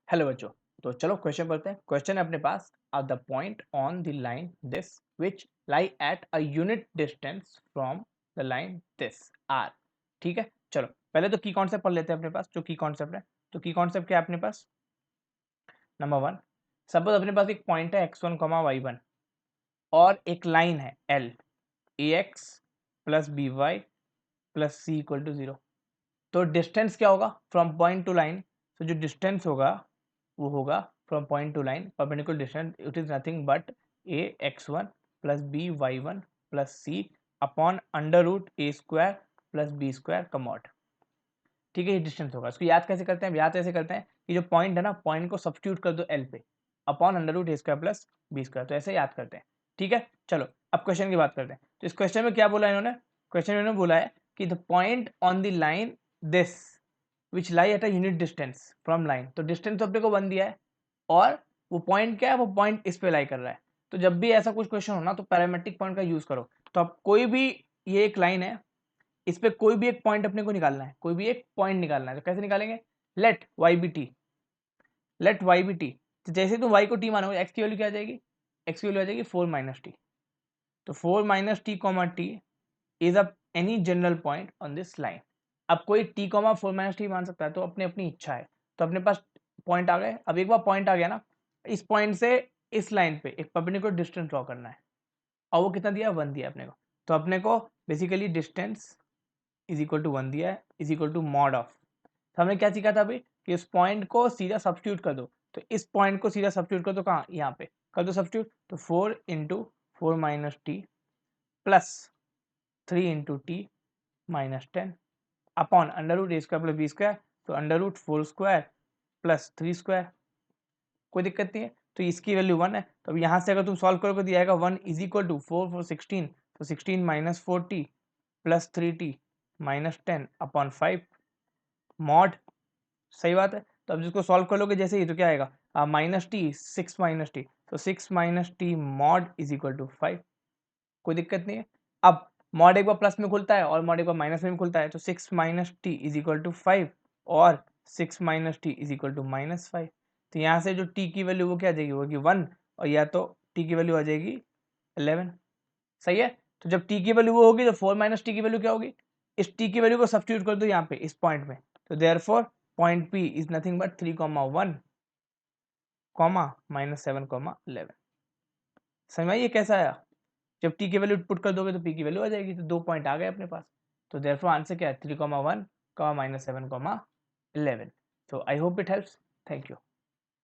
Hello बच्चों। तो चलो क्वेश्चन पढ़ते हैं। क्वेश्चन है अपने पास, at the point on the line this which lie at a unit distance from the line this r। ठीक है, चलो पहले तो की कॉन्सेप्ट पढ़ लेते हैं अपने पास। जो की कॉन्सेप्ट है, तो की कॉन्सेप्ट क्या है अपने पास? नंबर वन, सपोज अपने पास एक पॉइंट है x1 y1 और एक लाइन है l ax plus b y plus c equal to 0। तो डिस्टेंस क्या होगा फ्रॉम पॉइंट टू लाइन? तो जो डिस्टेंस होगा वो होगा from point to line perpendicular distance, it is nothing but a x1 plus b y1 plus c upon under root A square plus B square का mod. ठीक है, ये distance होगा। इसको याद कैसे करते हैं? याद ऐसे करते हैं कि जो पॉइंट है ना, पॉइंट को सब्स्टिट्यूट कर दो एल पे अपॉन अंडर रूट ए स्क्वायर प्लस बी स्क्वायर। तो ऐसे याद करते हैं। ठीक है, चलो अब क्वेश्चन की बात करते हैं। तो इस क्वेश्चन में क्या बोला इन्होंने? क्वेश्चन में इन्होंने बोला है कि the point on the line this which lie at a unit distance from line. तो डिस्टेंस तो अपने को 1 दिया है और वो पॉइंट क्या है? वो पॉइंट इस पे लाई कर रहा है। तो जब भी ऐसा कुछ क्वेश्चन हो ना, तो पैरामेट्रिक पॉइंट का यूज करो। तो अब कोई भी, ये एक लाइन है, इस पे कोई भी एक पॉइंट अपने को निकालना है, कोई भी एक पॉइंट निकालना है। तो कैसे निकालेंगे? Let y be t, let y be t. तो जैसे तुम वाई को टी मानोगे, एक्स की वैल्यू क्या आ जाएगी? एक्स की वैल्यू आ जाएगी 4 माइनस टी। तो 4 minus T comma T is a any general point on this line. अब कोई टी कॉमा 4 माइनस टी मान सकता है, तो अपनी अपनी इच्छा है। तो अपने पास पॉइंट आ गए। अब एक बार पॉइंट आ गया ना, इस पॉइंट से इस लाइन पे एक परपेंडिकुलर डिस्टेंस ड्रॉ करना है। और वो कितना दिया? 1 दिया अपने को। तो अपने को basically distance is equal to 1 दिया है, is equal to mod of. तो हमने क्या सीखा था अभी कि इस पॉइंट को सीधा सब्स्टिट्यूट कर दो। तो इस पॉइंट को सीधा सब्स्टिट्यूट कर दो कहाँ? यहाँ पे कर दो सब्स्टिट्यूट। तो 4 into 4 minus T plus 3 into T minus 10 upon under root ए स्क्वायर प्लस बी स्क्वायर। तो under root 4 square plus 3 square. कोई दिक्कत नहीं है। तो इसकी वैल्यू 1 है। तो अब यहाँ से अगर तुम सॉल्व करोगे तो आएगा 1 इज इक्वल टू 4 4 16। तो 16 minus 4t plus 3t minus 10 upon 5 mod. सही बात है। तो अब जिसको सॉल्व कर लोगे जैसे ही, तो क्या आएगा? Minus t 6 minus t. तो 6 minus t mod is equal to 5। कोई दिक्कत नहीं है। अब मॉड एक बार प्लस में खुलता है और मॉड एक बार माइनस में भी खुलता है। तो 6 minus t is equal to 5 और 6 minus t is equal to minus 5। तो यहाँ से जो टी की वैल्यू वो क्या आ जाएगी? वो होगी 1 और या तो टी की वैल्यू आ जाएगी 11। सही है। तो जब टी की वैल्यू वो होगी तो 4 माइनस टी की वैल्यू क्या होगी? इस टी की वैल्यू को सब्स्टिट्यूट कर दो यहाँ पे इस पॉइंट में। तो therefore point P is nothing but 3 1 minus 7 11। समझ में आई ये कैसा आया? जब टी की वैल्यू पुट कर दोगे तो पी की वैल्यू आ जाएगी। तो 2 पॉइंट आ गए अपने पास। तो देयरफॉर आंसर क्या है? 3 1 माइनस 7 11। तो I hope it helps. Thank you.